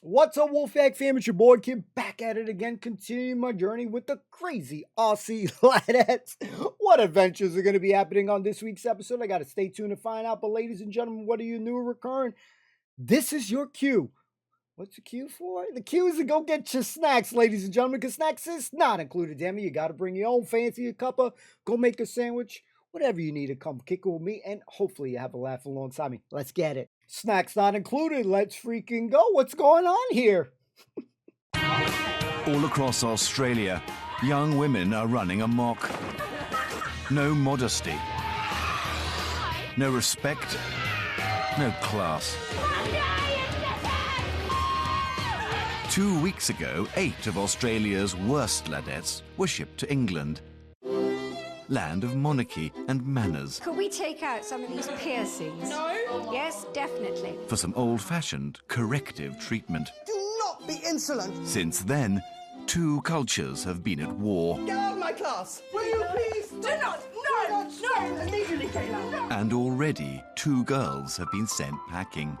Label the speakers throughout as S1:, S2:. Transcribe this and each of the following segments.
S1: What's up, Wolfpack fam? It's your boy Kid back at it again, continuing my journey with the crazy Aussie Ladette. What adventures are going to be happening on this week's episode? I got to stay tuned to find out. But ladies and gentlemen, what are you new or recurring? This is your cue. What's the cue for? The cue is to go get your snacks, ladies and gentlemen, because snacks is not included, damn it. You got to bring your own fancy cuppa, go make a sandwich, whatever you need to come kick it with me, and hopefully you have a laugh alongside me. Let's get it. Snacks not included. Let's freaking go. What's going on here?
S2: All across Australia, young women are running amok. No modesty. No respect. No class. 2 weeks ago, 8 of Australia's worst ladettes were shipped to England. Land of monarchy and manners.
S3: Could we take out some of these piercings?
S4: No.
S3: Yes, definitely.
S2: For some old-fashioned corrective treatment.
S4: Do not be insolent.
S2: Since then, 2 cultures have been at war.
S4: Get out of my class. Will you please? Do not. No. No. Immediately, Kayla. No.
S2: And already 2 girls have been sent packing.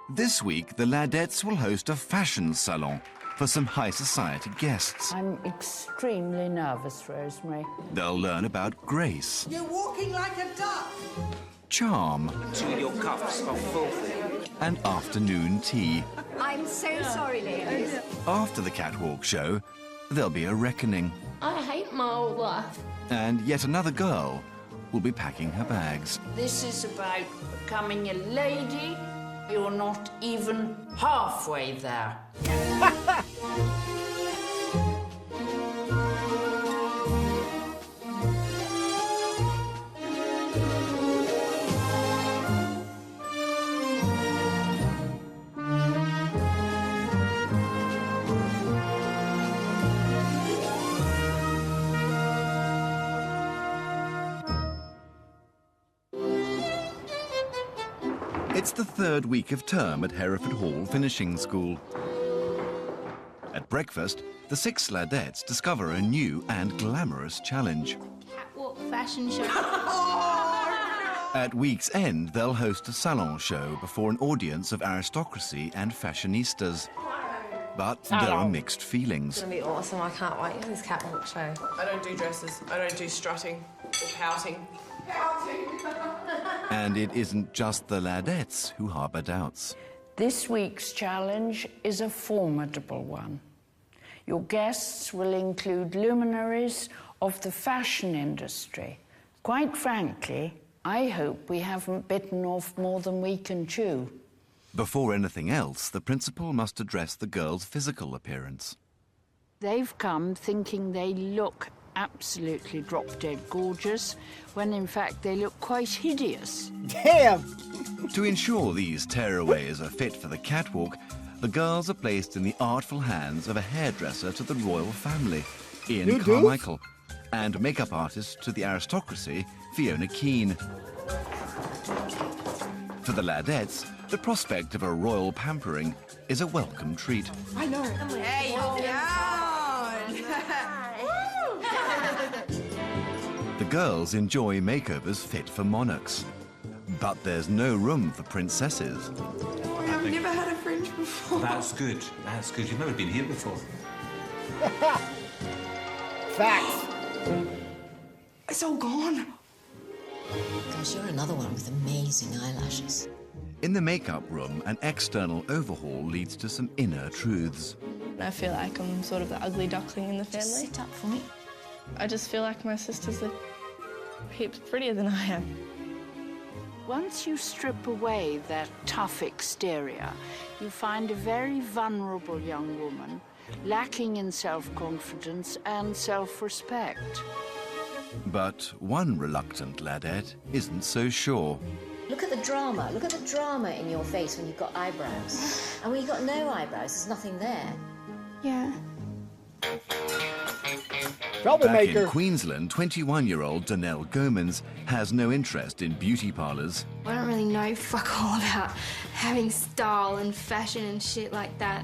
S2: This week, the ladettes will host a fashion salon for some high society guests.
S5: I'm extremely nervous, Rosemary.
S2: They'll learn about grace.
S4: You're walking like a duck.
S2: Charm.
S6: Until your cuffs are full.
S2: And afternoon tea.
S3: I'm so sorry, ladies.
S2: After the catwalk show, there'll be a reckoning.
S7: I hate my old life.
S2: And yet another girl will be packing her bags.
S5: This is about becoming a lady. You're not even halfway there.
S2: It's the 3rd week of term at Hereford Hall Finishing School. At breakfast, the 6 ladettes discover a new and glamorous challenge.
S7: Catwalk fashion show.
S2: At week's end, they'll host a salon show before an audience of aristocracy and fashionistas. But there are mixed feelings.
S8: It's gonna be awesome. I can't wait for this catwalk show.
S9: I don't do dresses. I don't do strutting or pouting.
S2: And it isn't just the ladettes who harbour doubts.
S5: This week's challenge is a formidable one. Your guests will include luminaries of the fashion industry. Quite frankly, I hope we haven't bitten off more than we can chew.
S2: Before anything else, the principal must address the girls' physical appearance.
S5: They've come thinking they look absolutely drop-dead gorgeous, when in fact they look quite hideous.
S1: Damn!
S2: To ensure these tearaways are fit for the catwalk, the girls are placed in the artful hands of a hairdresser to the royal family, Ian Carmichael, and makeup artist to the aristocracy, Fiona Keane. For the ladettes, the prospect of a royal pampering is a welcome treat.
S9: I know.
S8: Hey,
S2: The girls enjoy makeovers fit for monarchs. But there's no room for princesses.
S9: I've never had a fringe before.
S6: That's good. That's good. You've never been here before.
S1: Facts.
S9: It's all gone.
S10: Gosh, you're another one with amazing eyelashes.
S2: In the makeup room, an external overhaul leads to some inner truths.
S11: I feel like I'm sort of the ugly duckling in the family.
S10: Just sit up for me.
S11: I just feel like my sisters are heaps prettier than I am.
S5: Once you strip away that tough exterior, you find a very vulnerable young woman, lacking in self-confidence and self-respect.
S2: But one reluctant ladette isn't so sure.
S10: Look at the drama. Look at the drama in your face when you've got eyebrows. And when you've got no eyebrows, there's nothing there.
S11: Yeah.
S2: Back in Queensland, 21-year-old Danelle Gomans has no interest in beauty parlours.
S7: I don't really know fuck all about having style and fashion and shit like that.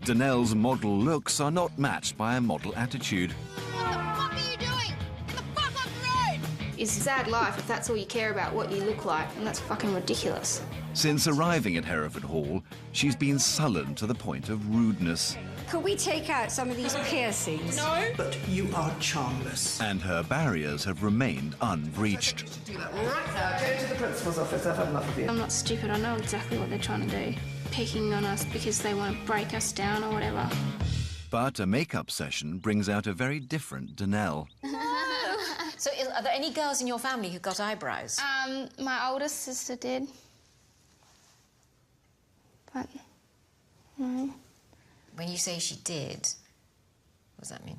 S2: Danelle's model looks are not matched by a model attitude.
S7: What the fuck are you doing? Get the fuck off the road! It's a sad life if that's all you care about, what you look like, and that's fucking ridiculous.
S2: Since arriving at Hereford Hall, she's been sullen to the point of rudeness.
S3: Could we take out some of these piercings?
S9: No.
S4: But you are charmless.
S2: And her barriers have remained unbreached.
S4: Do that right now. Go to the principal's office. I've had enough of you.
S7: I'm not stupid. I know exactly what they're trying to do. Picking on us because they want to break us down or whatever.
S2: But a makeup session brings out a very different Danelle.
S10: So, are there any girls in your family who got eyebrows?
S7: My oldest sister did. But, no.
S10: When you say she did, what does that mean?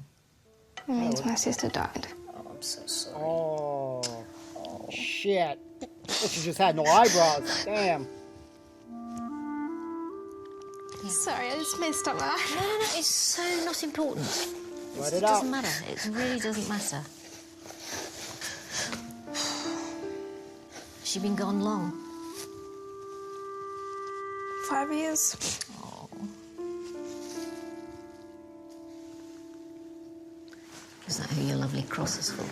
S7: It means my sister died.
S10: Oh, I'm so sorry.
S1: Oh, shit. She just had no eyebrows. Damn.
S7: Sorry, I just messed up that.
S10: No, it's so not important.
S1: Let
S10: It
S1: it out.
S10: doesn't matter. It really doesn't matter. She been gone long?
S7: 5 years.
S10: Oh. Is that who your lovely cross is for?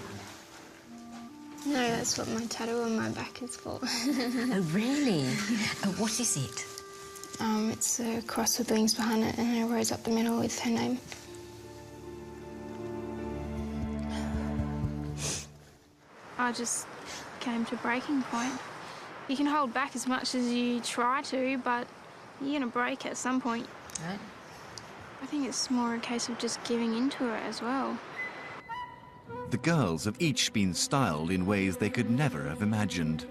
S7: No, that's what my tattoo on my back is for.
S10: Oh, really? Oh, what is it?
S7: It's a cross with wings behind it and a rose up the middle with her name. I just came to a breaking point. You can hold back as much as you try to, but you're gonna break at some point.
S10: Right.
S7: I think it's more a case of just giving into it as well.
S2: The girls have each been styled in ways they could never have imagined.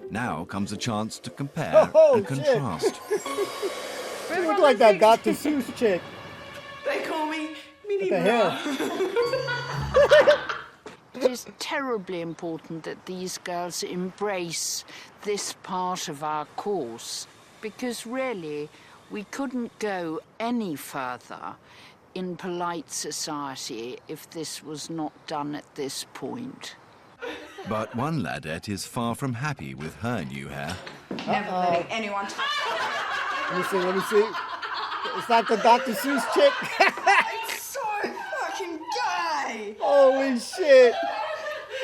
S2: Now comes a chance to compare and contrast.
S1: You look like that Dr. Seuss chick.
S4: They call me Minnie
S1: What the hell?
S5: It is terribly important that these girls embrace this part of our course, because really we couldn't go any further in polite society if this was not done at this point.
S2: But one ladette is far from happy with her new hair.
S9: Never letting anyone touch it.
S1: Let me see. It's not the Dr. Seuss chick.
S4: It's so fucking gay.
S1: Holy shit.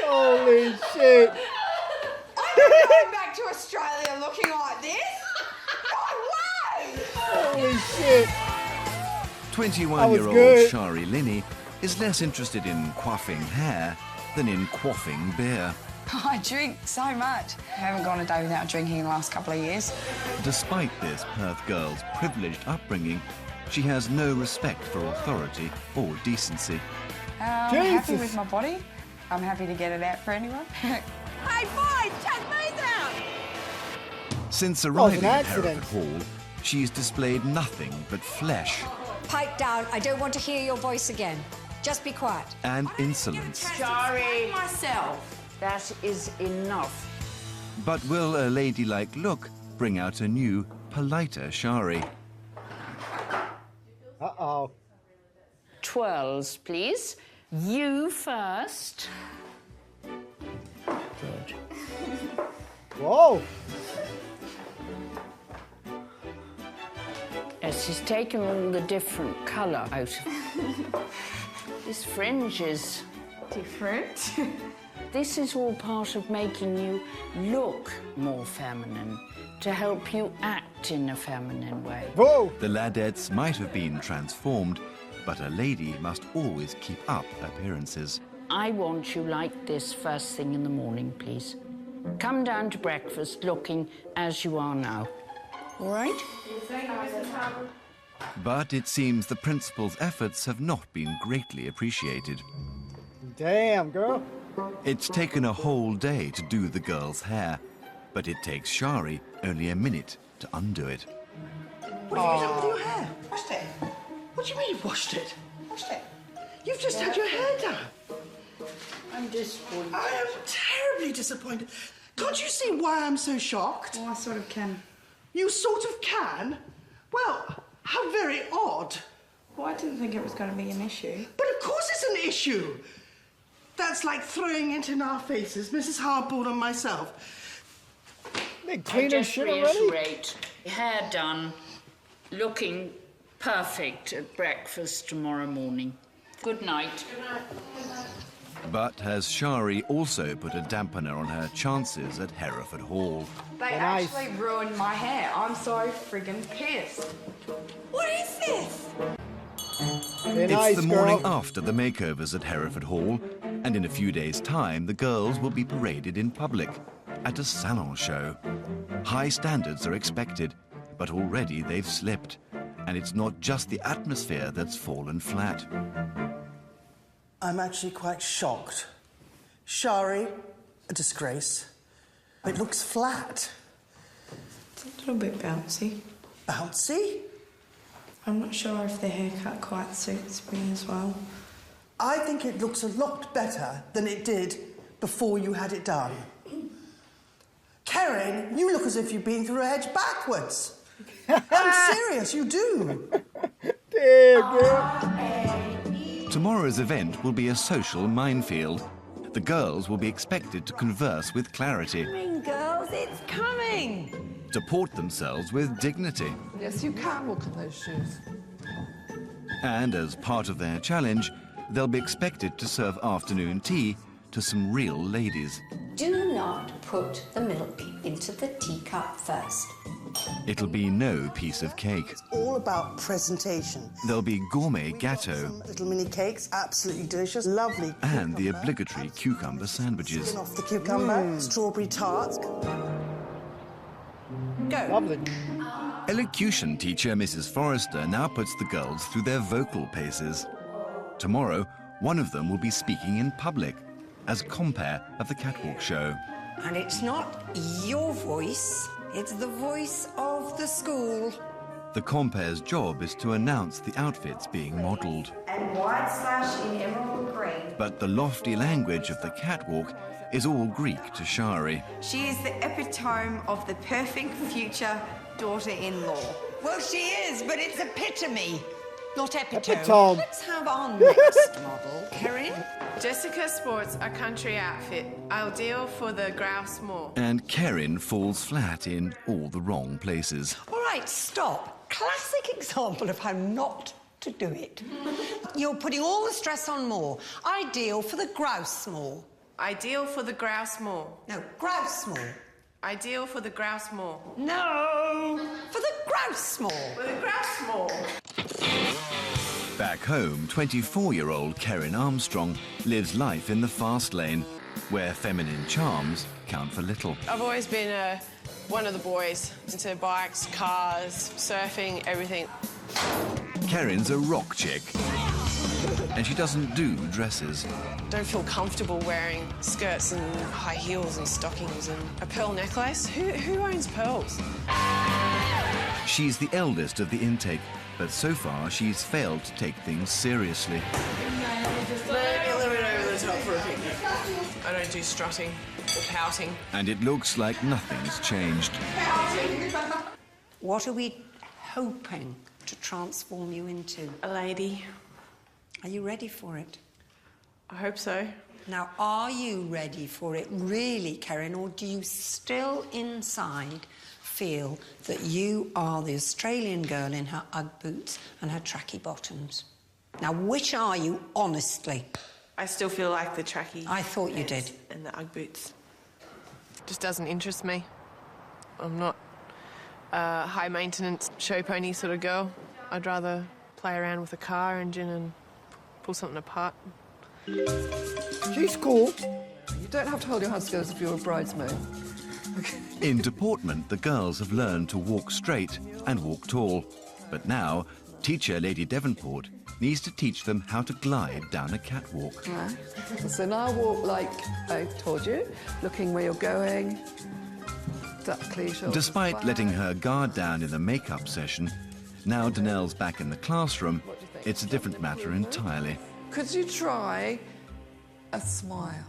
S1: Holy shit.
S9: I'm not going back to Australia looking like this. No way!
S1: Holy shit.
S2: 21-year-old
S1: good.
S2: Shari Linney is less interested in quaffing hair than in quaffing beer.
S12: I drink so much. I haven't gone a day without drinking in the last couple of years.
S2: Despite this Perth girl's privileged upbringing, she has no respect for authority or decency.
S12: I'm happy with my body. I'm happy to get it out for anyone.
S9: Hey, boys, check these out!
S2: Since
S1: was
S2: arriving
S1: an
S2: at
S1: accident.
S2: Hereford Hall, she's displayed nothing but flesh
S3: Pipe down. I don't want to hear your voice again. Just be quiet.
S2: and insolence.
S5: Sorry,
S9: Myself.
S5: that is enough.
S2: But will a ladylike look bring out a new, politer Shari?
S1: Uh-oh.
S5: Twirls, please. You first.
S1: George. Whoa.
S5: Yes, she's taken all the different colour out of it. This fringe is
S9: Different.
S5: This is all part of making you look more feminine, to help you act in a feminine way.
S1: Whoa.
S2: The ladettes might have been transformed, but a lady must always keep up appearances.
S5: I want you like this first thing in the morning, please. Come down to breakfast looking as you are now. All right?
S2: But it seems the principal's efforts have not been greatly appreciated.
S1: Damn, girl.
S2: It's taken a whole day to do the girl's hair, but it takes Shari only a minute to undo it.
S4: What have you done with your hair? Washed it. What do you mean you've washed it? Washed it. You've just had your hair done.
S5: I'm disappointed.
S4: I am terribly disappointed. Can't you see why I'm so shocked?
S12: Oh, I sort of can.
S4: You sort of can? Well, how very odd.
S12: Well, I didn't think it was going to be an issue.
S4: But of course it's an issue. That's like throwing it in our faces, Mrs. Hardboard and myself.
S1: They
S5: I
S1: clean her
S5: just
S1: shit already?
S5: reiterate, hair done, looking perfect at breakfast tomorrow morning. Good night.
S2: But has Shari also put a dampener on her chances at Hereford Hall?
S9: They actually ruined my hair. I'm so friggin' pissed. What is this?
S2: It's the morning after the makeovers at Hereford Hall, and in a few days' time, the girls will be paraded in public at a salon show. High standards are expected, but already they've slipped, and it's not just the atmosphere that's fallen flat.
S4: I'm actually quite shocked. Shari, a disgrace. It looks flat.
S13: It's a little bit bouncy.
S4: Bouncy?
S13: I'm not sure if the haircut quite suits me as well.
S4: I think it looks a lot better than it did before you had it done. Karen, you look as if you've been through a hedge backwards. I'm serious, you do.
S2: Tomorrow's event will be a social minefield. The girls will be expected to converse with clarity,
S9: Coming, girls, it's coming.
S2: to port themselves with dignity.
S14: Yes, you can walk in those shoes.
S2: And as part of their challenge, they'll be expected to serve afternoon tea to some real ladies.
S10: Do not put the milk into the teacup first.
S2: It'll be no piece of cake.
S4: It's all about presentation.
S2: There'll be gourmet gâteaux
S4: Some little mini cakes, absolutely delicious, lovely.
S2: and the obligatory cucumber sandwiches.
S4: Skin off the cucumber, strawberry tarts. Go.
S1: Lovely.
S2: Elocution teacher Mrs. Forrester now puts the girls through their vocal paces. Tomorrow, one of them will be speaking in public as compere of the catwalk show.
S9: And it's not your voice, it's the voice of the school.
S2: The compare's job is to announce the outfits being modelled.
S9: And white slash in emerald green.
S2: But the lofty language of the catwalk is all Greek to Shari.
S9: She is the epitome of the perfect future daughter-in-law. Well, she is, but it's epitome, not epitome.
S1: Epitome.
S9: Let's have our next model, Karen.
S11: Jessica sports a country outfit, ideal for the grouse moor.
S2: And Karen falls flat in all the wrong places.
S9: All right, stop. Classic example of how not to do it. You're putting all the stress on moor. Ideal for the grouse moor.
S11: Ideal for the grouse moor.
S9: No, grouse moor.
S11: Ideal for the grouse moor.
S9: No, for the grouse moor.
S11: For the grouse moor.
S2: Back home, 24-year-old Karen Armstrong lives life in the fast lane, where feminine charms count for little.
S11: I've always been one of the boys into bikes, cars, surfing, everything.
S2: Karen's a rock chick, and she doesn't do dresses.
S11: Don't feel comfortable wearing skirts and high heels and stockings and a pearl necklace. Who owns pearls?
S2: She's the eldest of the intake, but so far she's failed to take things seriously.
S11: Over the top for a picnic. I don't do strutting or pouting.
S2: And it looks like nothing's changed.
S9: What are we hoping to transform you into?
S11: A lady.
S9: Are you ready for it?
S11: I hope so.
S9: Now, are you ready for it really, Karen, or do you still inside feel that you are the Australian girl in her Ugg boots and her tracky bottoms? Now, which are you, honestly?
S11: I still feel like the tracky.
S9: I thought you did.
S11: And the Ugg boots. Just doesn't interest me. I'm not a high-maintenance show pony sort of girl. I'd rather play around with a car engine and pull something apart.
S1: She's cool.
S14: You don't have to hold your hands together as if you're a bridesmaid.
S2: In deportment, the girls have learned to walk straight and walk tall. But now, teacher Lady Devonport needs to teach them how to glide down a catwalk.
S14: Right. So now walk like I told you, looking where you're going. Duckly, shoulders
S2: Despite
S14: back.
S2: letting her guard down in the makeup session, now Danelle's back in the classroom, it's a different matter entirely.
S14: Could you try a smile?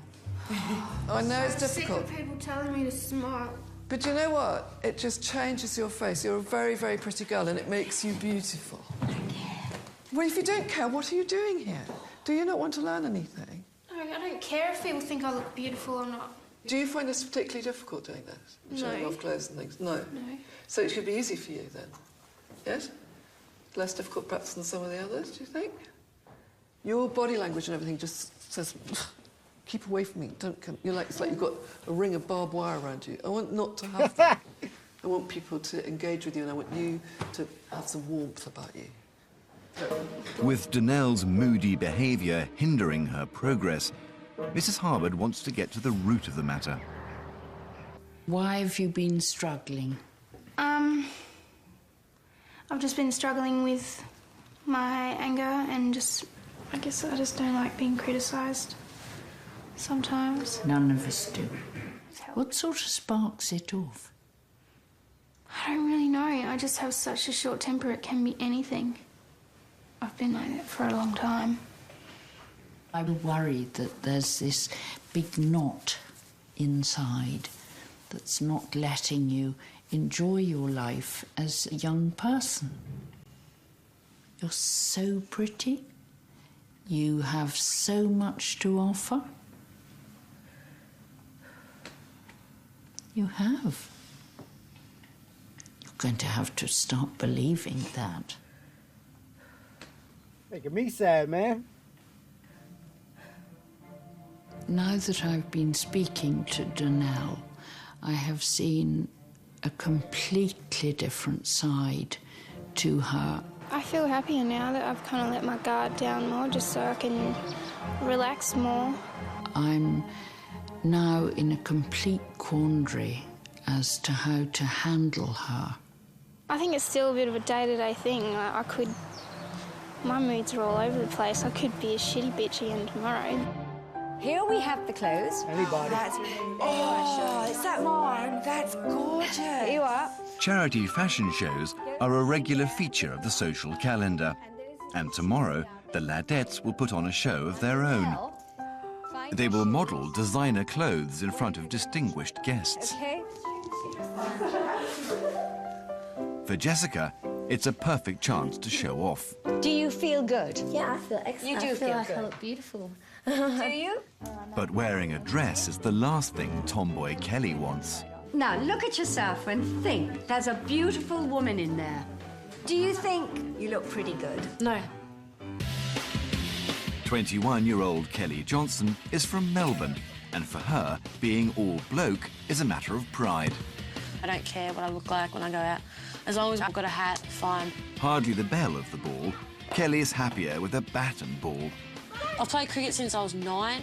S14: I know it's difficult.
S7: I'm sick of people telling me to smile.
S14: But you know what? It just changes your face. You're a very, very pretty girl and it makes you beautiful. I don't care. Well, if you don't care, what are you doing here? Do you not want to learn anything?
S7: No, I don't care if people think I look beautiful or not.
S14: Do you find this particularly difficult doing this?
S7: No.
S14: Showing off clothes and things? No.
S7: No.
S14: So it should be easy for you then? Yes? Less difficult perhaps than some of the others, do you think? Your body language and everything just says Keep away from me. Don't come. You're like, it's like you've got a ring of barbed wire around you. I want not to have that. I want people to engage with you, and I want you to have some warmth about you.
S2: With Donnell's moody behaviour hindering her progress, Mrs. Harwood wants to get to the root of the matter.
S5: Why have you been struggling?
S7: I've just been struggling with my anger and I guess I just don't like being criticised sometimes.
S5: None of us do. What sort of sparks it off?
S7: I don't really know. I just have such a short temper, it can be anything. I've been like that for a long time.
S5: I'm worried that there's this big knot inside that's not letting you enjoy your life as a young person. You're so pretty. You have so much to offer. You have. You're going to have to start believing that.
S1: Making me sad, man.
S5: Now that I've been speaking to Donnell, I have seen a completely different side to her.
S7: I feel happier now that I've kind of let my guard down more just so I can relax more.
S5: I'm now in a complete quandary as to how to handle her.
S7: I think it's still a bit of a day-to-day thing. My moods are all over the place. I could be a shitty bitch again tomorrow.
S3: Here we have the clothes.
S1: Anybody?
S4: Oh, is that mine? That's gorgeous.
S3: Here you are.
S2: Charity fashion shows are a regular feature of the social calendar. And tomorrow, the Ladettes will put on a show of their own. They will model designer clothes in front of distinguished guests.
S3: Okay.
S2: For Jessica, it's a perfect chance to show off.
S3: Do you feel good?
S10: Yeah, I feel excellent.
S3: You do
S10: I feel
S3: feel
S10: like
S3: good.
S10: I look beautiful.
S3: Do you?
S2: But wearing a dress is the last thing tomboy Kelly wants.
S15: Now, look at yourself and think. There's a beautiful woman in there. Do you think you look pretty good?
S8: No.
S2: 21-year-old Kelly Johnson is from Melbourne, and for her, being all bloke is a matter of pride.
S8: I don't care what I look like when I go out. As long as I've got a hat, fine.
S2: Hardly the belle of the ball, Kelly is happier with a bat and ball.
S8: I've played cricket since I was 9.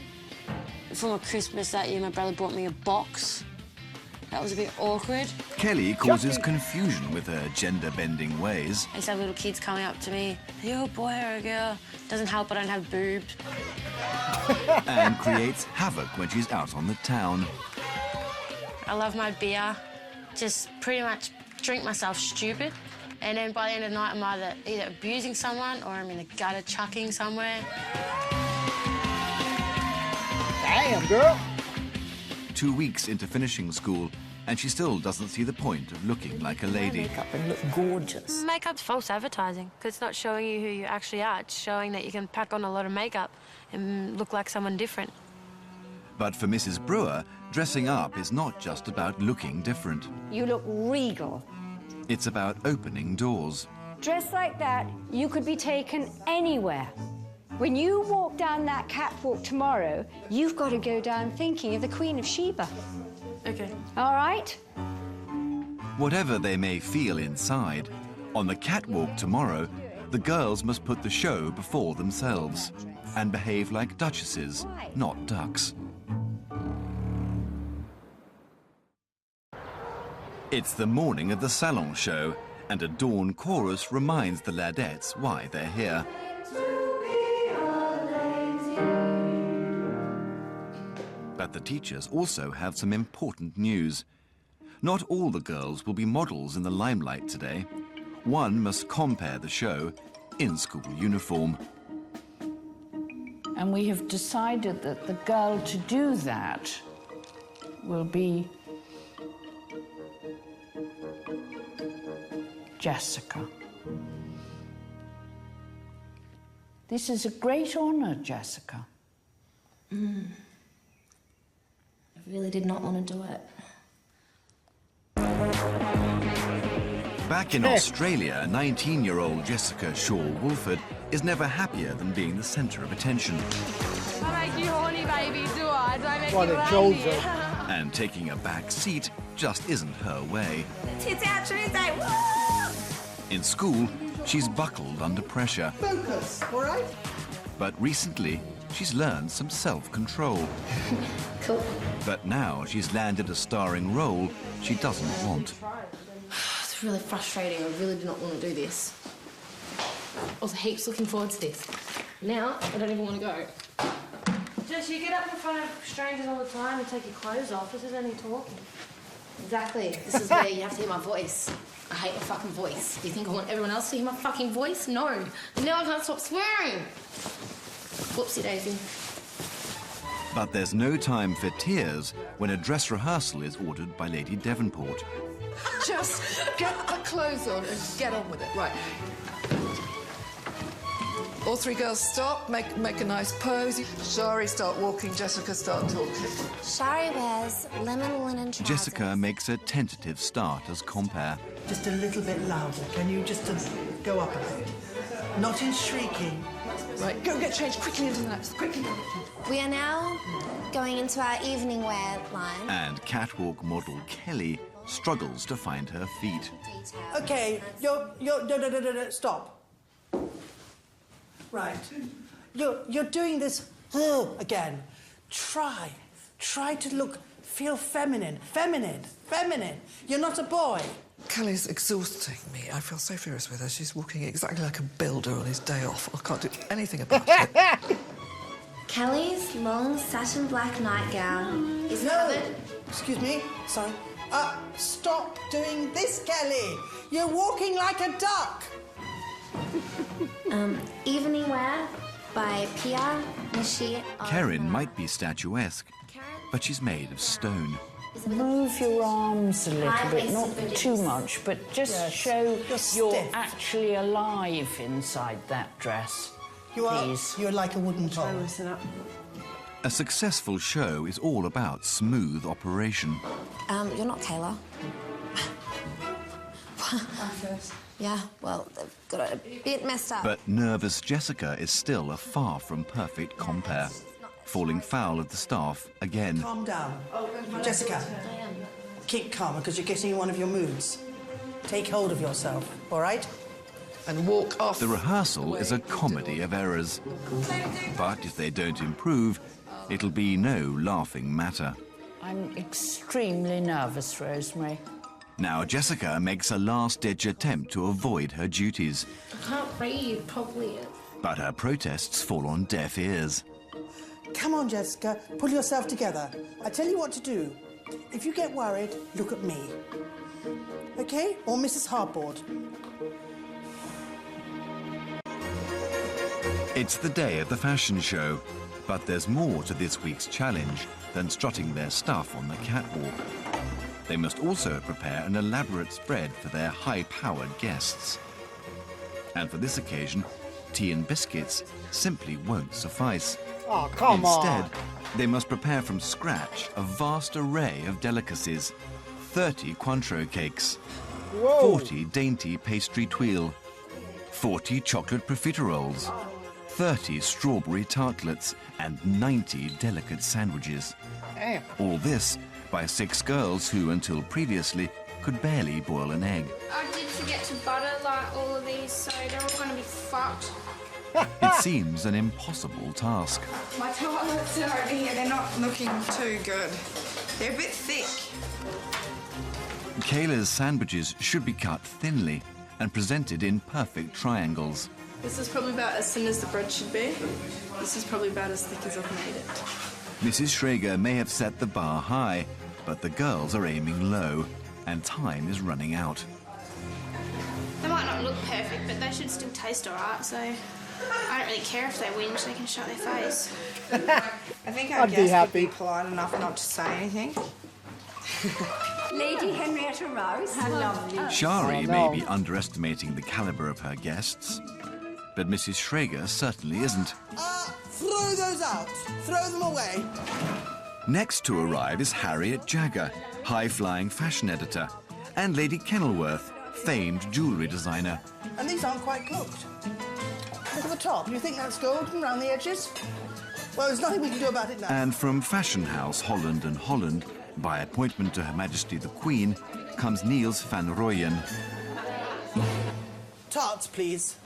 S8: For my Christmas that year, my brother bought me a box. That was a bit awkward.
S2: Kelly causes confusion with her gender-bending ways.
S8: I used to have little kids coming up to me. Are you a boy or a girl? Doesn't help I don't have boobs.
S2: And creates havoc when she's out on the town.
S8: I love my beer. Just pretty much drink myself stupid. And then by the end of the night, I'm either abusing someone or I'm in the gutter chucking somewhere.
S1: Damn, girl.
S2: 2 weeks into finishing school, and she still doesn't see the point of looking like a lady.
S10: Makeup and look gorgeous.
S8: Makeup's false advertising, because it's not showing you who you actually are. It's showing that you can pack on a lot of makeup and look like someone different.
S2: But for Mrs. Brewer, dressing up is not just about looking different.
S3: You look regal.
S2: It's about opening doors.
S3: Dressed like that, you could be taken anywhere. When you walk down that catwalk tomorrow, you've got to go down thinking of the Queen of Sheba.
S8: Okay.
S3: All right?
S2: Whatever they may feel inside, on the catwalk tomorrow, the girls must put the show before themselves and behave like duchesses, not ducks. It's the morning of the salon show, and a dawn chorus reminds the Ladettes why they're here. But the teachers also have some important news. Not all the girls will be models in the limelight today. One must compare the show in school uniform.
S5: And we have decided that the girl to do that will be Jessica. This is a great honor, Jessica.
S10: I really did not want to do it.
S2: Back in Australia, 19-year-old Jessica Shaw-Woolford is never happier than being the centre of attention.
S16: I make you horny, baby, do I? Do I make
S1: Well,
S16: you
S1: they
S16: horny?
S1: chose her.
S2: And taking a back seat just isn't her way.
S16: Tits out Tuesday, woo!
S2: In school, she's buckled under pressure.
S4: Focus, all right?
S2: But recently, she's learned some self-control.
S8: Cool.
S2: But now she's landed a starring role she doesn't want.
S8: It's really frustrating. I really do not want to do this. I was heaps looking forward to this. Now, I don't even want to go. Jess, you get up in front of strangers all the time and take your clothes off. This is only talking. Exactly. This is where you have to hear my voice. I hate my fucking voice. Do you think I want everyone else to hear my fucking voice? No. And now I can't stop swearing. Whoopsie daisy.
S2: But there's no time for tears when a dress rehearsal is ordered by Lady Devonport.
S14: Just get the clothes on and get on with it. Right. All three girls stop, make a nice pose. Shari, start walking. Jessica, start talking.
S17: Shari wears lemon linen trousers.
S2: Jessica makes a tentative start as compere.
S4: Just a little bit louder. Can you just go up a bit? Not in shrieking.
S14: Right, go get changed quickly into the next. Quickly.
S17: We are now going into our evening wear line.
S2: And catwalk model Kelly struggles to find her feet.
S4: Okay, no, stop. Right. You're doing this again. Try to feel feminine. You're not a boy.
S14: Kelly's exhausting me. I feel so furious with her. She's walking exactly like a builder on his day off. I can't do anything about it.
S17: Kelly's long satin black nightgown is covered.
S4: Excuse me. Sorry. Stop doing this, Kelly. You're walking like a duck.
S17: Evening wear by Pia Nishi.
S2: Karen might be statuesque, but she's made of stone.
S5: Move your arms a little bit, not too much, but just show you're actually alive inside that dress.
S4: You're like a wooden pole.
S11: Listen up.
S2: A successful show is all about smooth operation.
S17: You're not Kayla. Yeah, well, they've got it a bit messed up.
S2: But nervous Jessica is still a far from perfect compere, falling foul of the staff again.
S4: Calm down. Jessica, keep calm because you're getting in one of your moods. Take hold of yourself, all right?
S14: And walk off.
S2: The rehearsal is a comedy of errors. But if they don't improve, it'll be no laughing matter.
S5: I'm extremely nervous, Rosemary.
S2: Now Jessica makes a last-ditch attempt to avoid her duties.
S8: I can't breathe properly.
S2: But her protests fall on deaf ears.
S4: Come on, Jessica, pull yourself together. I tell you what to do. If you get worried, look at me. Okay? Or Mrs. Hardboard.
S2: It's the day of the fashion show, but there's more to this week's challenge than strutting their stuff on the catwalk. They must also prepare an elaborate spread for their high-powered guests. And for this occasion, tea and biscuits simply won't suffice.
S1: Oh, come
S2: Instead,
S1: on.
S2: they must prepare from scratch a vast array of delicacies. 30 Cointreau cakes, 40 dainty pastry tuile, 40 chocolate profiteroles, 30 strawberry tartlets, and 90 delicate sandwiches.
S1: Damn.
S2: All this by 6 girls who, until previously, could barely boil an egg.
S7: I did forget to butter like all of these, so they're all going to be fucked.
S2: It seems an impossible task.
S12: My toilets are over here. They're not looking too good. They're a bit thick.
S2: Kayla's sandwiches should be cut thinly and presented in perfect triangles.
S11: This is probably about as thin as the bread should be. This is probably about as thick as I've made it.
S2: Mrs. Schrager may have set the bar high, but the girls are aiming low, and time is running out.
S7: They might not look perfect, but they should still taste alright, so I don't really care if they whinge, they can shut their face.
S12: I think our
S1: I'd be
S12: guest
S1: happy.
S12: would be polite enough not to say anything.
S15: Lady Henrietta Rose. How lovely.
S2: Shari
S1: Oh,
S2: may
S1: no.
S2: be underestimating the caliber of her guests, but Mrs. Schrager certainly isn't.
S4: Throw those out. Throw them away.
S2: Next to arrive is Harriet Jagger, high-flying fashion editor, and Lady Kenilworth, famed jewellery designer.
S4: And these aren't quite cooked. Look at the top. You think that's golden around the edges? Well, there's nothing we can do about it now.
S2: And from fashion house Holland and Holland, by appointment to Her Majesty the Queen, comes Niels van Rooyen.
S4: Tarts, please.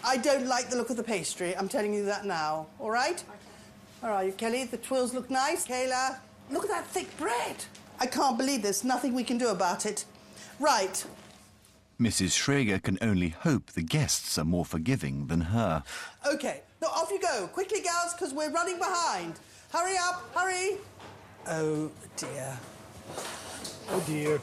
S4: I don't like the look of the pastry. I'm telling you that now. All right? Where are you, Kelly? The twills look nice. Kayla, look at that thick bread. I can't believe there's nothing we can do about it. Right.
S2: Mrs. Schrager can only hope the guests are more forgiving than her.
S4: OK. Now, off you go. Quickly, gals, because we're running behind. Hurry up. Hurry. Oh, dear.
S1: Oh, dear.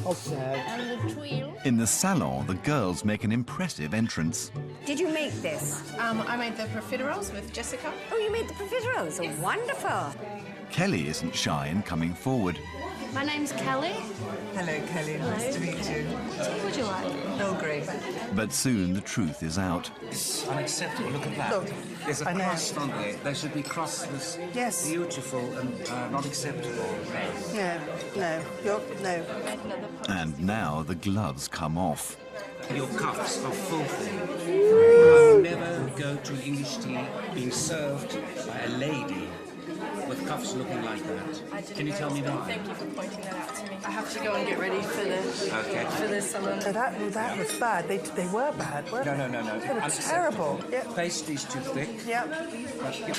S1: How sad.
S15: And the tweel.
S2: In the salon, the girls make an impressive entrance.
S15: Did you make this?
S11: I made the profiteroles with Jessica.
S15: Oh, you made the profiteroles. Oh, wonderful.
S2: Kelly isn't shy in coming forward.
S16: My name's Kelly.
S18: Hello, Kelly. Nice to meet you.
S16: What would you like?
S18: Oh, great.
S2: But soon the truth is out.
S6: It's unacceptable. Look at that.
S4: Look,
S6: There's a
S4: I know.
S6: cross on there. They should be crossed as
S4: Yes.
S6: beautiful and not acceptable.
S4: No.
S2: And now the gloves come off.
S6: Your cups are filthy. I will never go to English tea being served by a lady with cuffs looking like that. Can you tell me why?
S11: Thank you for pointing that out to me. I have to go and get ready for the salon.
S4: So that was bad. They were bad, weren't they?
S6: No.
S4: They were terrible. Yep.
S6: Pastry's too thick.
S4: Yep.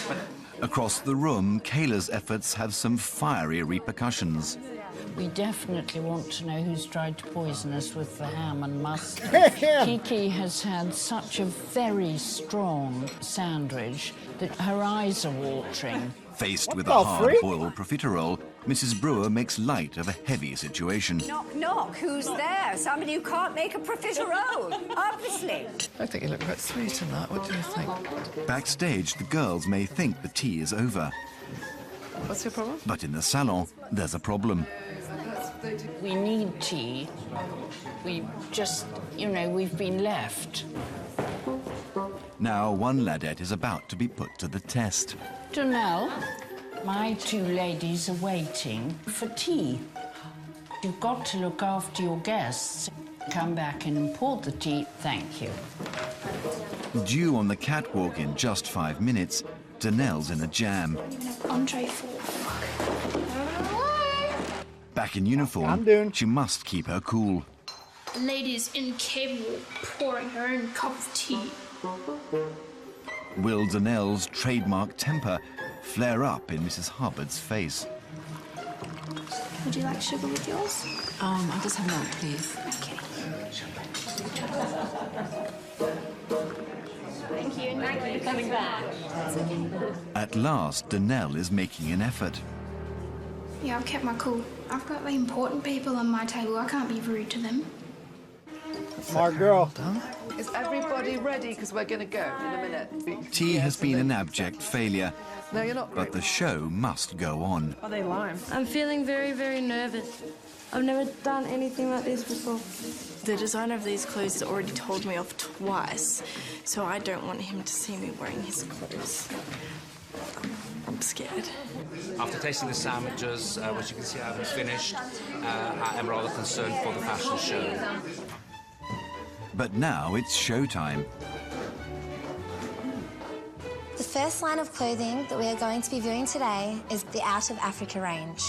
S6: But
S2: Across the room, Kayla's efforts have some fiery repercussions.
S5: We definitely want to know who's tried to poison us with the ham and mustard. Kiki has had such a very strong sandwich that her eyes are watering.
S2: Faced with a
S1: the freak?
S2: hard-boiled profiterole, Mrs. Brewer makes light of a heavy situation.
S15: Knock, knock. Who's there? Somebody who can't make a profiterole. Obviously.
S14: I think you look quite sweet in that. What do you think?
S2: Backstage, the girls may think the tea is over.
S11: What's your problem?
S2: But in the salon, there's a problem.
S5: We need tea. We just, we've been left.
S2: Now one ladette is about to be put to the test.
S5: Janelle, my two ladies are waiting for tea. You've got to look after your guests. Come back and import the tea. Thank you.
S2: Due on the catwalk in just 5 minutes, Danelle's in a jam.
S7: Entree 4.
S2: Back in uniform, she must keep her cool.
S7: The lady is incapable of pouring her own cup of tea.
S2: Will Danelle's trademark temper flare up in Mrs. Hubbard's face?
S7: Would you like sugar with yours?
S8: I'll just have milk, please.
S7: Okay. Thank you. Thank you for coming back. It's okay.
S2: At last, Danelle is making an effort.
S7: Yeah, I've kept my cool. I've got the important people on my table. I can't be rude to them.
S1: Smart girl.
S14: Is everybody ready? Because we're going to go in a minute.
S2: Tea has been an abject failure,
S14: No, you're not
S2: but the show must go on.
S11: Are they lime?
S16: I'm feeling very, very nervous. I've never done anything like this before.
S19: The designer of these clothes has already told me off twice, so I don't want him to see me wearing his clothes. I'm scared.
S6: after tasting the sandwiches, which you can see I haven't finished, I am rather concerned for the fashion show.
S2: But now it's showtime.
S17: The first line of clothing that we are going to be viewing today is the Out of Africa range.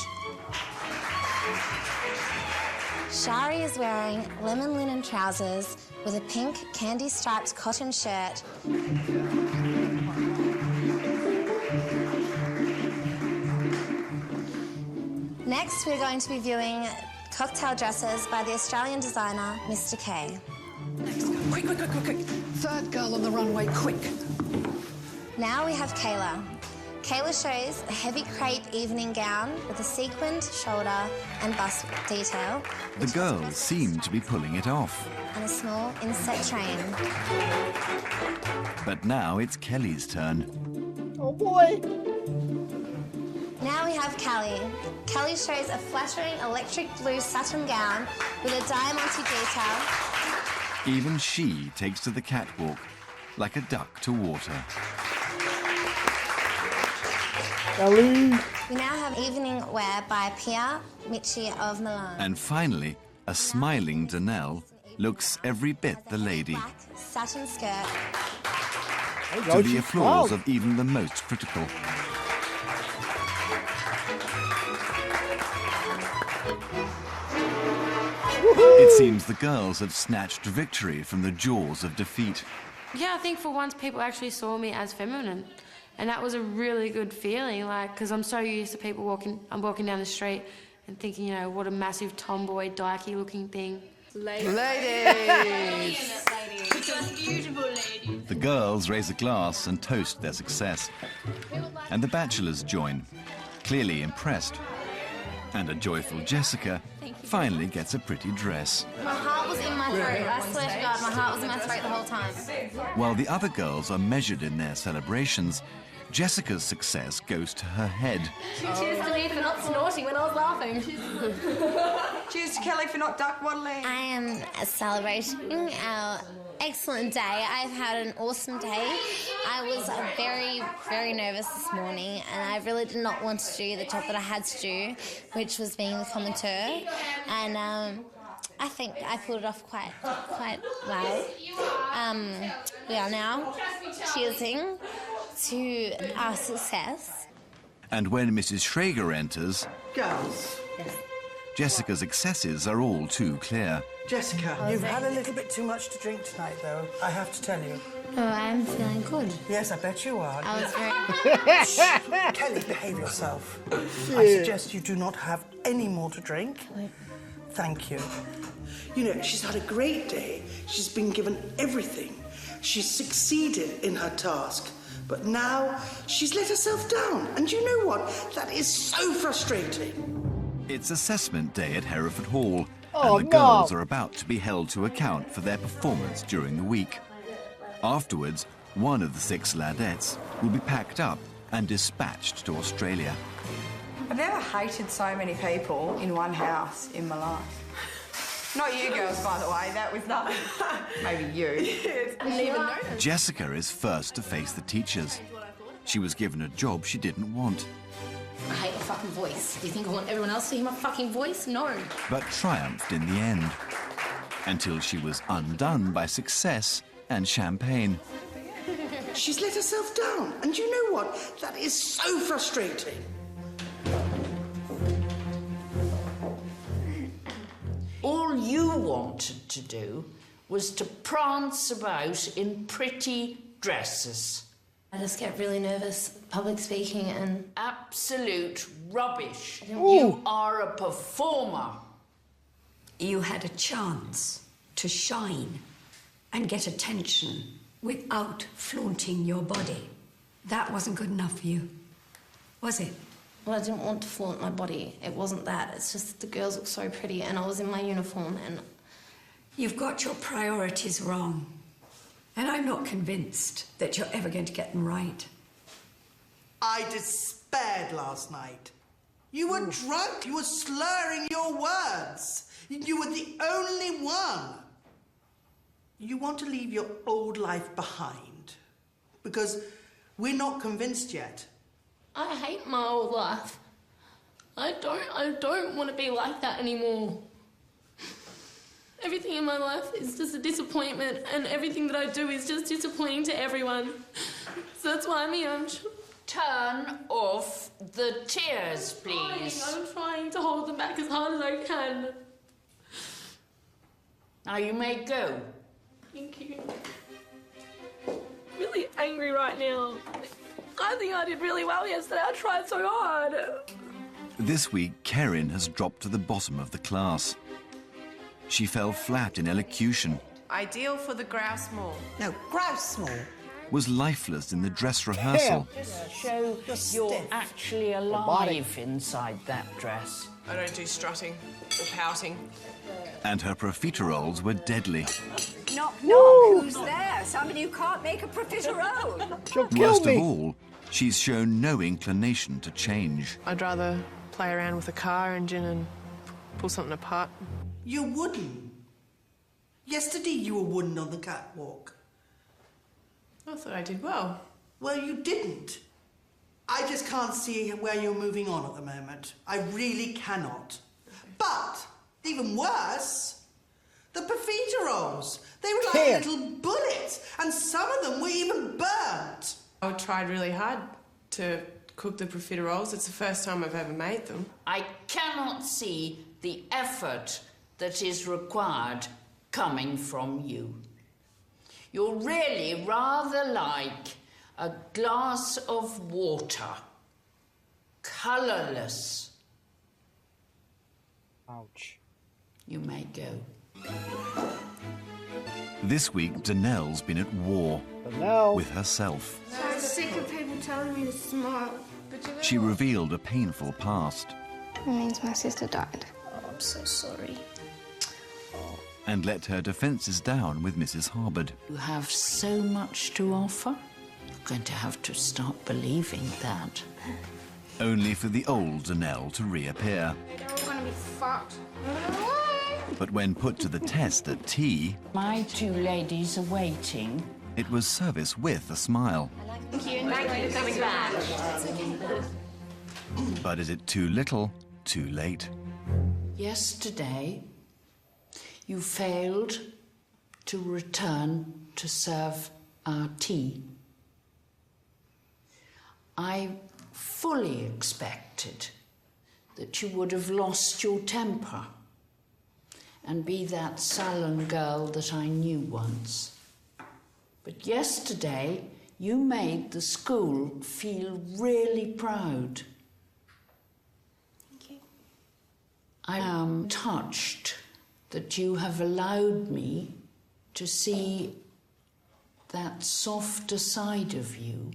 S17: Shari is wearing lemon linen trousers with a pink candy-striped cotton shirt. Next, we're going to be viewing cocktail dresses by the Australian designer, Mr. K.
S14: Quick, quick, quick, quick, quick. Third girl on the runway, quick.
S17: Now we have Kayla. Kayla shows a heavy crepe evening gown with a sequined shoulder and bust detail.
S2: The girls seem to be pulling it off.
S17: And a small inset train.
S2: But now it's Kelly's turn.
S1: Oh boy!
S17: Now we have Kelly. Kelly shows a flattering electric blue satin gown with a diamante detail.
S2: Even she takes to the catwalk like a duck to water.
S1: Kelly!
S17: We now have evening wear by Pia Michi of Milan.
S2: And finally, A smiling Danelle looks every bit the lady,
S17: Black satin skirt.
S2: to the applause of even the most critical. It seems the girls have snatched victory from the jaws of defeat.
S16: Yeah, I think for once people actually saw me as feminine. And that was a really good feeling, like, because I'm so used to people walking down the street and thinking, you know, what a massive tomboy, dykey-looking thing.
S14: Ladies!
S16: Beautiful ladies.
S2: The girls raise a glass and toast their success. And the bachelors join, clearly impressed. And a joyful Jessica finally gets a pretty dress.
S17: My heart was in my throat. I swear to God, my heart was in my throat the whole time.
S2: While the other girls are measured in their celebrations, Jessica's success goes to her head.
S17: Cheers to me for not snorting when I was laughing.
S12: Cheers to Kelly for not duck waddling.
S17: I am celebrating our excellent day. I've had an awesome day. I was very, very nervous this morning, and I really did not want to do the job that I had to do, which was being the commentator. And I think I pulled it off quite well. We are now cheersing to our success.
S2: And when Mrs. Schrager enters,
S4: Girls.
S2: Jessica's excesses are all too clear.
S4: Jessica, you've had a little bit too much to drink tonight, though. I have to tell you.
S17: Oh, I'm feeling good.
S4: Yes, I bet you are.
S17: I was very...
S4: Shh. Kelly, behave yourself. I suggest you do not have any more to drink. Thank you. You know, she's had a great day. She's been given everything. She's succeeded in her task. But now she's let herself down. And you know what? That is so frustrating.
S2: It's assessment day at Hereford Hall,
S1: Oh,
S2: and the girls
S1: no.
S2: are about to be held to account for their performance during the week. Afterwards, one of the 6 ladettes will be packed up and dispatched to Australia.
S12: I've never hated so many people in one house in my life. Not you girls, by the way. That was nothing. Maybe you. I didn't even know.
S2: Jessica is first to face the teachers. She was given a job she didn't want,
S8: I hate my fucking voice. Do you think I want everyone else to hear my fucking voice? No.
S2: but triumphed in the end, until she was undone by success and champagne.
S4: She's let herself down. And you know what? That is so frustrating.
S5: All you wanted to do was to prance about in pretty dresses.
S17: I just get really nervous, public speaking, and...
S5: Absolute rubbish. You are a performer.
S9: You had a chance to shine and get attention without flaunting your body. That wasn't good enough for you, was it?
S8: Well, I didn't want to flaunt my body. It wasn't that. It's just that the girls look so pretty and I was in my uniform and...
S9: You've got your priorities wrong. And I'm not convinced that you're ever going to get them right.
S4: I despaired last night. You were drunk. You were slurring your words. You were the only one. You want to leave your old life behind because we're not convinced yet.
S16: I hate my old life. I don't want to be like that anymore. Everything in my life is just a disappointment, and everything that I do is just disappointing to everyone. So that's why I'm here.
S5: Turn off the tears, please.
S16: I'm trying to hold them back as hard as I can.
S5: Now you may go.
S16: Thank you. Really angry right now. I think I did really well yesterday. I tried so hard.
S2: This week, Kerin has dropped to the bottom of the class. She fell flat in elocution,
S11: Ideal for the grouse maul.
S9: No, grouse maul.
S2: was lifeless in the dress rehearsal,
S5: Just show you're actually alive inside that dress.
S11: I don't do strutting or pouting.
S2: and her profiteroles were deadly.
S9: Knock, knock. Who's there? Somebody who can't make a profiterole.
S2: Worst of all, she's shown no inclination to change.
S11: I'd rather play around with a car engine and pull something apart.
S4: You're wooden. Yesterday you were wooden on the catwalk.
S11: I thought I did well.
S4: Well, you didn't. I just can't see where you're moving on at the moment. I really cannot. But Even worse, the profiteroles. They were like little bullets, and some of them were even burnt.
S11: I tried really hard to cook the profiteroles. It's the first time I've ever made them.
S5: I cannot see the effort that is required coming from you. You're really rather like a glass of water, colourless.
S1: Ouch.
S5: You may go.
S2: This week, Danelle's been at war with herself.
S7: I'm sick of people telling me to smile.
S2: She revealed a painful past.
S7: It means my sister died. Oh, I'm so sorry.
S2: And let her defences down with Mrs. Harbord.
S5: You have so much to offer. You're going to have to start believing that.
S2: Only for the old Danelle to reappear.
S7: They're all going to be fucked.
S2: But when put to the test at tea...
S5: My two ladies are waiting.
S2: It was service with a smile.
S7: Thank you. Thank you for coming back.
S2: But is it too little, too late?
S5: Yesterday, you failed to return to serve our tea. I fully expected that you would have lost your temper and be that sullen girl that I knew once. But yesterday, you made the school feel really proud.
S7: Thank you.
S5: I am touched that you have allowed me to see that softer side of you,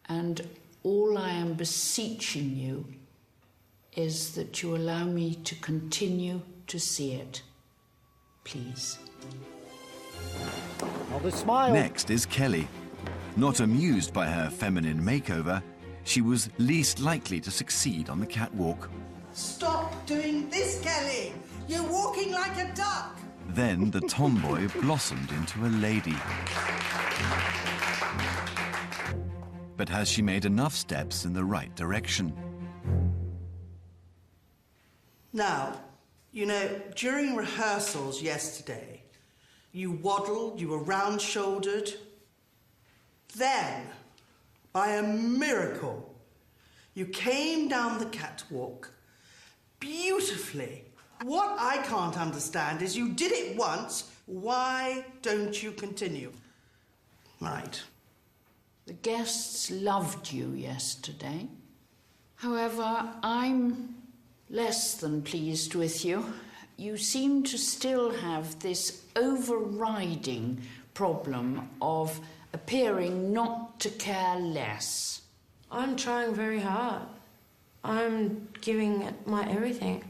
S5: and all I am beseeching you is that you allow me to continue to see it. Please.
S1: Another smile.
S2: Next is Kelly. Not amused by her feminine makeover, she was least likely to succeed on the catwalk.
S4: Stop doing this, Kelly. You're walking like a duck.
S2: Then the tomboy blossomed into a lady. But has she made enough steps in the right direction?
S4: Now, you know, during rehearsals yesterday, you waddled, you were round-shouldered. Then, by a miracle, you came down the catwalk beautifully. What I can't understand is you did it once, why don't you continue? Right.
S5: The guests loved you yesterday. However, I'm less than pleased with you. You seem to still have this overriding problem of appearing not to care less.
S16: I'm trying very hard. I'm giving it my everything.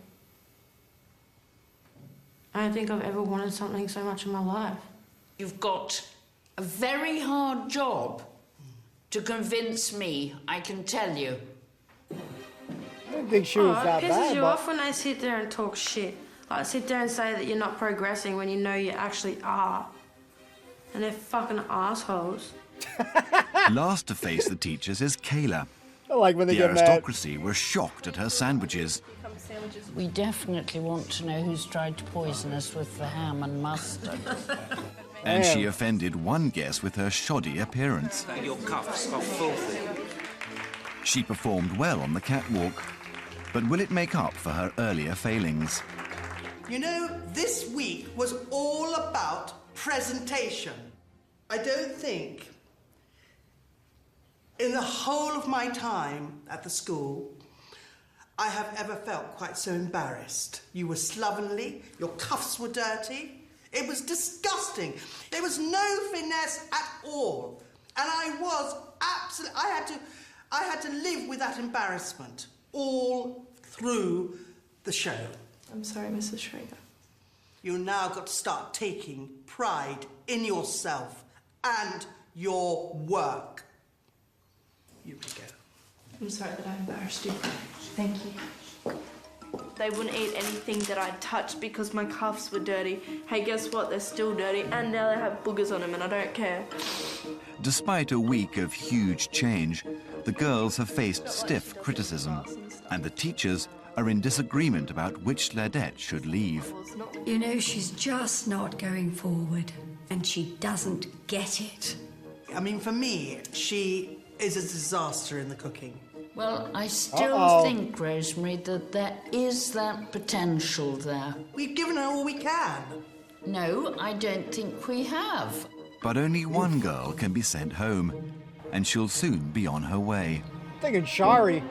S16: I don't think I've ever wanted something so much in my life.
S5: You've got a very hard job to convince me, I can tell you.
S1: I don't think she was that
S16: It
S1: bad.
S16: pisses you
S1: but...
S16: off when they sit there and talk shit. Like, sit there and say that you're not progressing when you know you actually are. And they're fucking assholes.
S2: Last to face the teachers is Kayla.
S1: I like when they
S2: the
S1: get mad.
S2: aristocracy were shocked at her sandwiches.
S5: We definitely want to know who's tried to poison us with the ham and mustard.
S2: And she offended one guest with her shoddy appearance.
S6: Your cuffs are filthy.
S2: She performed well on the catwalk, but will it make up for her earlier failings?
S4: You know, this week was all about presentation. I don't think in the whole of my time at the school I have ever felt quite so embarrassed. You were slovenly, your cuffs were dirty. It was disgusting. There was no finesse at all. And I was absolutely... I had to live with that embarrassment all through the show.
S19: I'm sorry, Mrs. Schrager.
S4: You now got to start taking pride in yourself and your work. You may go.
S19: I'm sorry that I embarrassed you. Thank you.
S7: They wouldn't eat anything that I touched because my cuffs were dirty. Hey, guess what? They're still dirty, and now they have boogers on them, and I don't care.
S2: Despite a week of huge change, the girls have faced stiff criticism, and the teachers are in disagreement about which Ladette should leave.
S15: You know, she's just not going forward, and she doesn't get it.
S4: I mean, for me, she is a disaster in the cooking.
S5: Well, I still think, Rosemary, that there is that potential there.
S4: We've given her all we can.
S5: No, I don't think we have.
S2: But only one girl can be sent home, and she'll soon be on her way.
S1: Thinking Shari.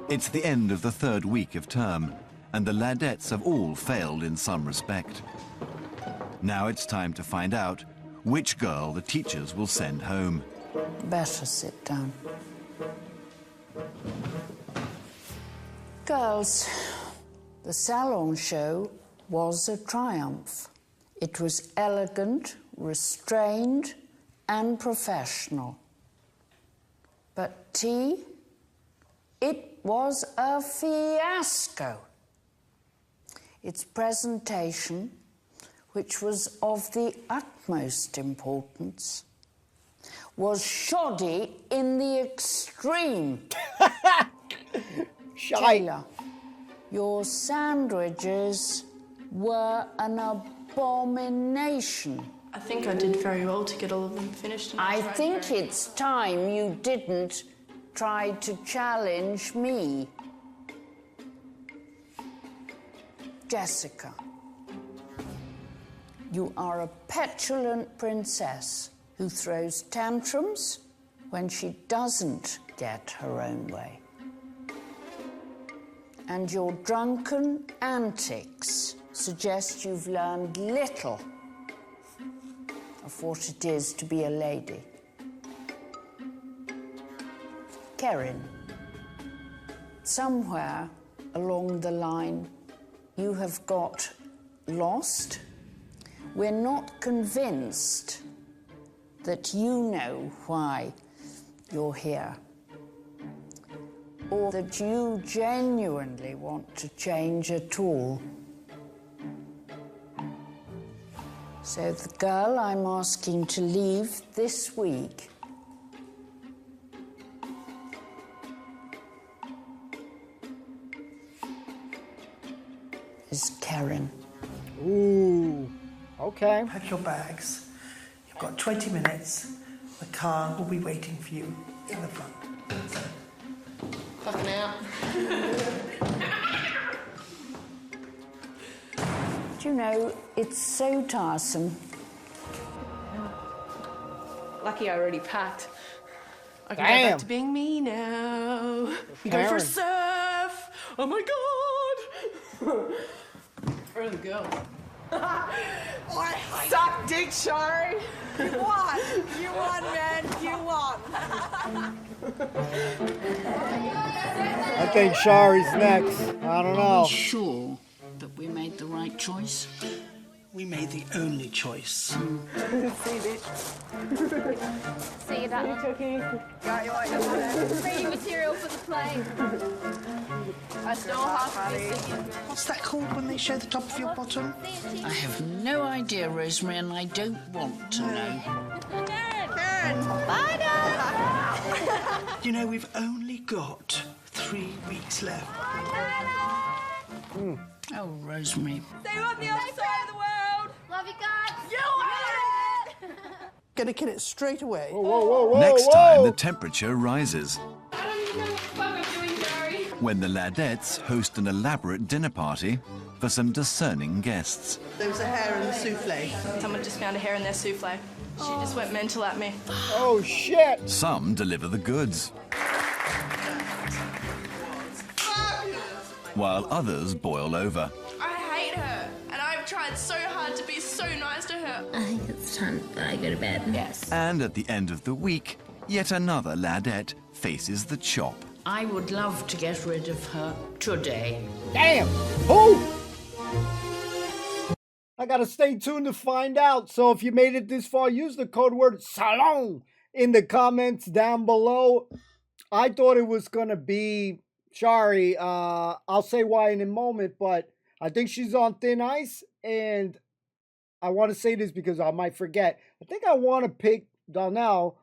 S2: It's the end of the 3rd week of term, and the Ladettes have all failed in some respect. Now it's time to find out which girl the teachers will send home.
S5: Better sit down. Girls, the salon show was a triumph. It was elegant, restrained, and professional. But tea? It was a fiasco. Its presentation, which was of the utmost importance, was shoddy in the extreme. Taylor, your sandwiches were an abomination.
S19: I think I did very well to get all of them finished.
S5: I think it's time you didn't try to challenge me. Jessica, you are a petulant princess who throws tantrums when she doesn't get her own way. And your drunken antics suggest you've learned little of what it is to be a lady. Kerin, somewhere along the line, you have got lost. We're not convinced that you know why you're here, or that you genuinely want to change at all. So the girl I'm asking to leave this week is Kerin.
S1: Ooh, okay.
S4: Pack your bags. You've got 20 minutes. The car will be waiting for you in the front.
S8: Fucking out.
S5: Do you know, it's so tiresome.
S11: Lucky I already packed. I can go
S1: Damn.
S11: back to being me now. We go for a surf. Oh my god. Where did it go? Suck dick, Shari.
S12: You won. You won, man. You won.
S1: I think Shari's next. I don't know.
S5: Are we sure that we made the right choice?
S4: We made the only choice.
S11: See you, bitch.
S17: See you, darling. Reading material for the play.
S11: I stole half of this.
S4: What's that called when they show the top of your bottom?
S5: I have no idea, Rosemary, and I don't want to know.
S12: Karen. Bye, Dad.
S4: You know, we've only got 3 weeks left.
S5: Oh, Rosemary.
S12: Stay on the other side of the world.
S17: Love you guys.
S12: You win it.
S4: Gonna kill it straight away.
S1: Whoa,
S2: Next time, the temperature rises.
S16: I don't even know what I'm doing, Barry.
S2: When the Ladettes host an elaborate dinner party for some discerning guests.
S4: There was a hair in the souffle.
S19: Someone just found a hair in their souffle. She just went mental at me.
S1: Oh, shit.
S2: Some deliver the goods, while others boil over.
S11: I hate her, and I've tried so hard to be so nice to her.
S17: I think it's time that I go to bed.
S5: Yes.
S2: And at the end of the week, yet another Ladette faces the chop.
S5: I would love to get rid of her today.
S1: Damn. Who? I gotta stay tuned to find out. So if you made it this far, use the code word SALON in the comments down below. I thought it was gonna be Shari. I'll say why in a moment, but I think she's on thin ice, and I want to say this because I might forget. I think I want to pick Donnell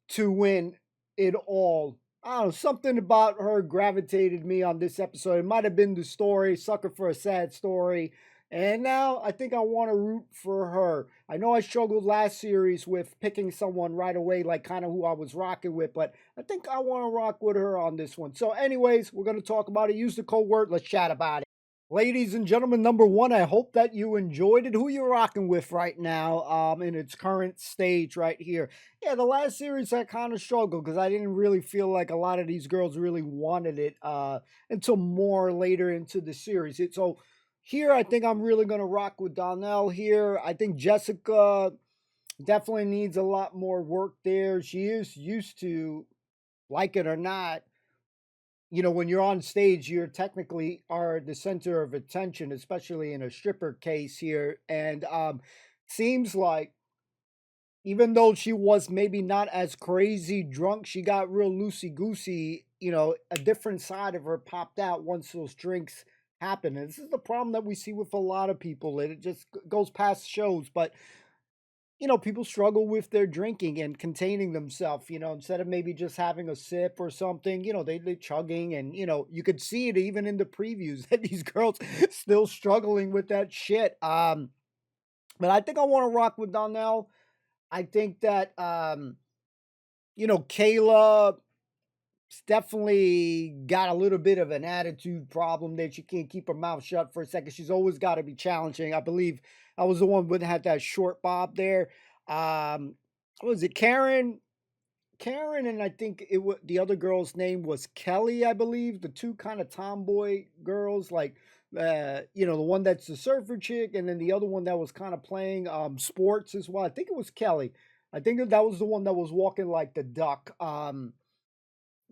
S1: to win it all. I don't know, something about her gravitated me on this episode. It might have been the story, sucker for a sad story. And now I think I want to root for her. I know I struggled last series with picking someone right away, like kind of who I was rocking with, but I think I want to rock with her on this one. So anyways, we're going to talk about it. Use the code word. Let's chat about it. Ladies and gentlemen, number one, I hope that you enjoyed it. Who you rocking with right now in its current stage right here? Yeah, the last series I kind of struggled because I didn't really feel like a lot of these girls really wanted it until more later into the series. So here, I think I'm really going to rock with Donnell here. I think Jessica definitely needs a lot more work there. She is used to, like it or not, you know, when you're on stage, you're technically are the center of attention, especially in a stripper case here. And seems like even though she was maybe not as crazy drunk, she got real loosey-goosey. You know, a different side of her popped out once those drinks happened. And this is the problem that we see with a lot of people. It just goes past shows, but you know, people struggle with their drinking and containing themselves, you know, instead of maybe just having a sip or something, you know, they chugging and, you know, you could see it even in the previews that these girls still struggling with that shit. But I think I want to rock with Donnell. I think that, you know, Kayla definitely got a little bit of an attitude problem that she can't keep her mouth shut for a second. She's always got to be challenging. I believe I was the one that had that short bob there. What was it? Karen, and I think it was the other girl's name was Kelly, I believe. The two kind of tomboy girls, like you know, the one that's the surfer chick, and then the other one that was kind of playing sports as well. I think it was Kelly. I think that was the one that was walking like the duck.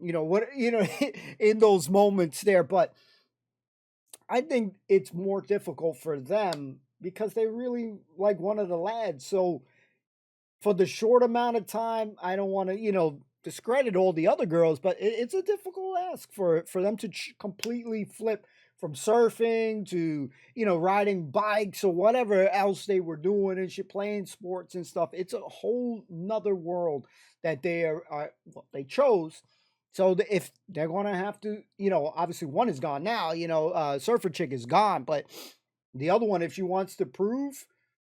S1: You know what? You know, in those moments there, but I think it's more difficult for them because they really like one of the lads. So for the short amount of time, I don't want to, you know, discredit all the other girls, but it's a difficult ask for them to completely flip from surfing to, you know, riding bikes or whatever else they were doing and shit, playing sports and stuff. It's a whole nother world that they chose. So if they're gonna have to, you know, obviously one is gone now, you know, surfer chick is gone, but the other one, if she wants to prove,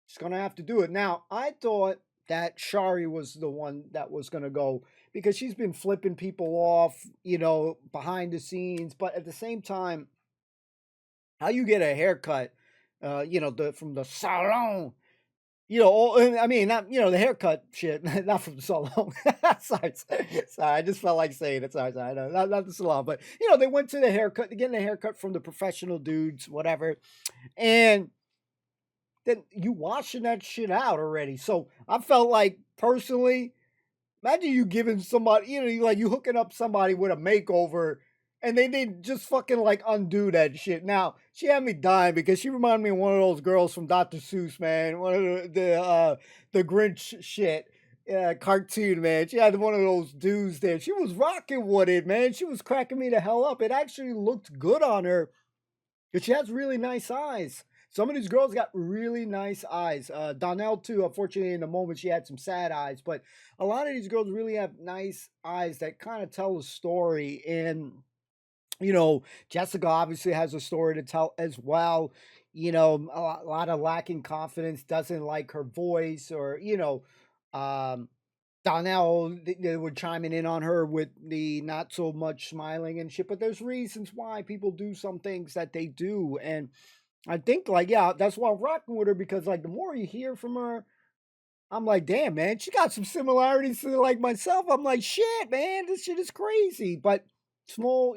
S1: she's gonna have to do it. Now, I thought that Shari was the one that was gonna go because she's been flipping people off, you know, behind the scenes, but at the same time, how you get a haircut, you know, from the salon, you know, I mean, not, you know, the haircut shit, not from the salon. sorry, I just felt like saying it. Sorry, no, not the salon, but you know, they went to the haircut, getting a haircut from the professional dudes, whatever, and then you washing that shit out already. So I felt like personally, imagine you giving somebody, you know, like you hooking up somebody with a makeover and they just fucking like undo that shit. Now, she had me dying because she reminded me of one of those girls from Dr. Seuss, man. One of the Grinch shit. Cartoon, man. She had one of those dudes there. She was rocking with it, man. She was cracking me the hell up. It actually looked good on her because she has really nice eyes. Some of these girls got really nice eyes. Donnell, too, unfortunately, in the moment, she had some sad eyes. But a lot of these girls really have nice eyes that kind of tell a story. And, you know, Jessica obviously has a story to tell as well. You know, a lot of lacking confidence, doesn't like her voice, or, you know, Donnell, they were chiming in on her with the not so much smiling and shit. But there's reasons why people do some things that they do. And I think, like, yeah, that's why I'm rocking with her because, like, the more you hear from her, I'm like, damn, man, she got some similarities to, like, myself. I'm like, shit, man, this shit is crazy. But small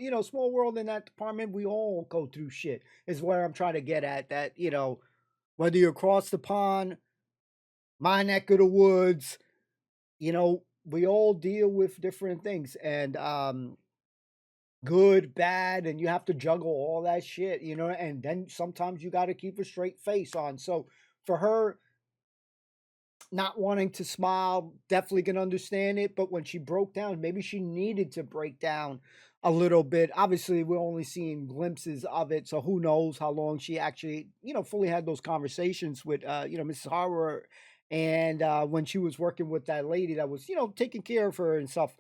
S1: world in that department, we all go through shit, is where I'm trying to get at. That, you know, whether you're across the pond, my neck of the woods, you know, we all deal with different things. And, good, bad, and you have to juggle all that shit, you know, and then sometimes you got to keep a straight face on. So for her not wanting to smile, definitely can understand it. But when she broke down, maybe she needed to break down a little bit. Obviously, we're only seeing glimpses of it. So who knows how long she actually, you know, fully had those conversations with, you know, Mrs. Harbour. And when she was working with that lady that was, you know, taking care of her and stuff.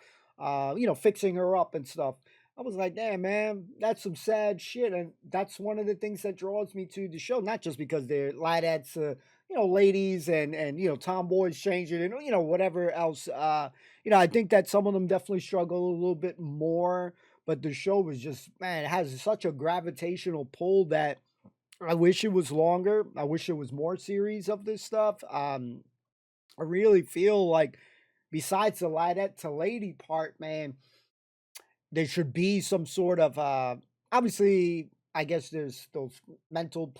S1: fixing her up and stuff. I was like, damn, man, that's some sad shit. And that's one of the things that draws me to the show, not just because they're ladettes, ladies and tomboys changing and, whatever else. I think that some of them definitely struggle a little bit more, but the show was just, man, it has such a gravitational pull that I wish it was longer. I wish there was more series of this stuff. I really feel like besides the ladette to lady part, man, there should be some sort of obviously I guess there's those mental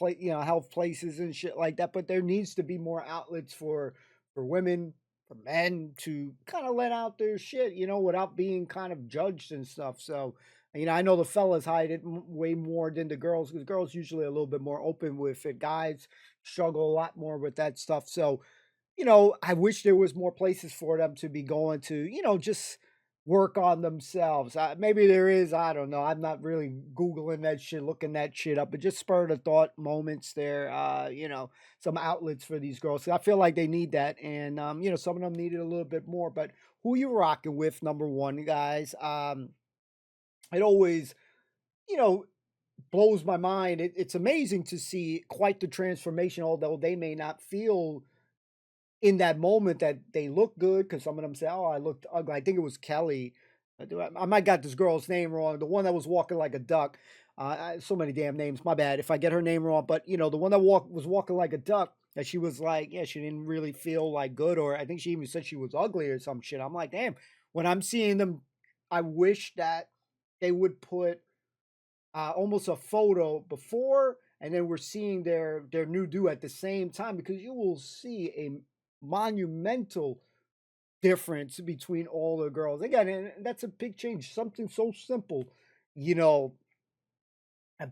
S1: health places and shit like that, but there needs to be more outlets for women, for men to kind of let out their shit, without being kind of judged and stuff. So, I know the fellas hide it way more than the girls, because girls usually a little bit more open with it. Guys struggle a lot more with that stuff. So, I wish there was more places for them to be going to, just work on themselves. Maybe there is, I don't know. I'm not really Googling that shit, looking that shit up. It just spurred a thought moments there, some outlets for these girls. I feel like they need that. And, some of them need it a little bit more. But who you rocking with, number one, guys? It always, blows my mind. It's amazing to see quite the transformation, although they may not feel in that moment that they look good, because some of them say, oh, I looked ugly. I think it was Kelly. I might got this girl's name wrong. The one that was walking like a duck. So many damn names. My bad if I get her name wrong. But, the one that was walking like a duck, that she was like, yeah, she didn't really feel like good. Or I think she even said she was ugly or some shit. I'm like, damn, when I'm seeing them, I wish that they would put almost a photo before, and then we're seeing their new do at the same time, because you will see a monumental difference between all the girls. Again, and that's a big change. Something so simple, and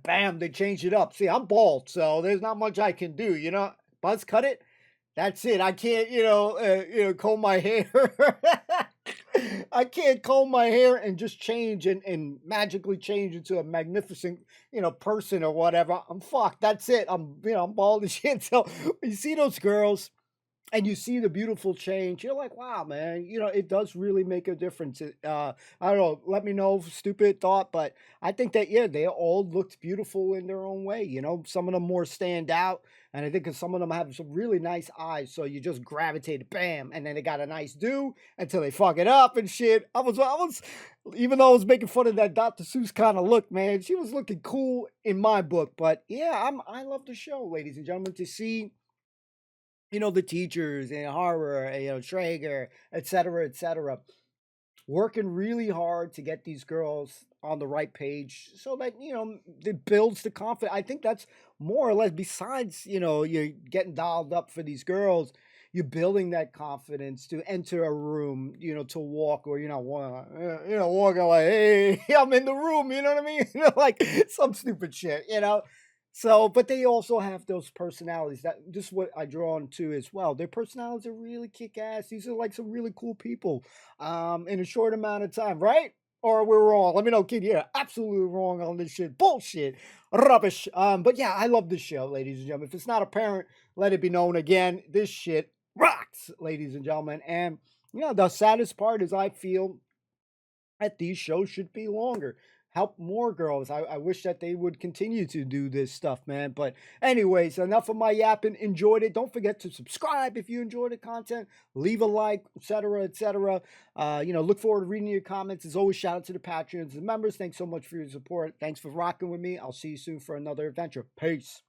S1: bam, they change it up. See, I'm bald, so there's not much I can do. Buzz cut it. That's it. I can't, comb my hair. I can't comb my hair and just change and magically change into a magnificent, person or whatever. I'm fucked. That's it. I'm bald as shit. So you see those girls and you see the beautiful change, you're like, wow, man, it does really make a difference. I don't know, let me know, stupid thought, but I think that, yeah, they all looked beautiful in their own way. Some of them more stand out, and I think 'cause some of them have some really nice eyes, so you just gravitate, bam, and then they got a nice do until they fuck it up and shit. I was, even though I was making fun of that Dr. Seuss kind of look, man, she was looking cool in my book. But yeah, I love the show, ladies and gentlemen, to see the teachers and horror, Traeger, et cetera, working really hard to get these girls on the right page so that, it builds the confidence. I think that's more or less, besides, you're getting dialed up for these girls, you're building that confidence to enter a room, to walk, or, walking like, hey, I'm in the room, you know what I mean? Like some stupid shit, So, but they also have those personalities. This is what I draw on to as well. Their personalities are really kick-ass. These are like some really cool people in a short amount of time, right? Or we're wrong. Let me know, kid. Yeah, absolutely wrong on this shit. Bullshit. Rubbish. But yeah, I love this show, ladies and gentlemen. If it's not apparent, let it be known again. This shit rocks, ladies and gentlemen. And, the saddest part is I feel that these shows should be longer. Help more girls. I wish that they would continue to do this stuff, man. But anyways, enough of my yapping. Enjoyed it. Don't forget to subscribe if you enjoyed the content. Leave a like, etc., etc. Look forward to reading your comments. As always, shout out to the patrons and members. Thanks so much for your support. Thanks for rocking with me. I'll see you soon for another adventure. Peace.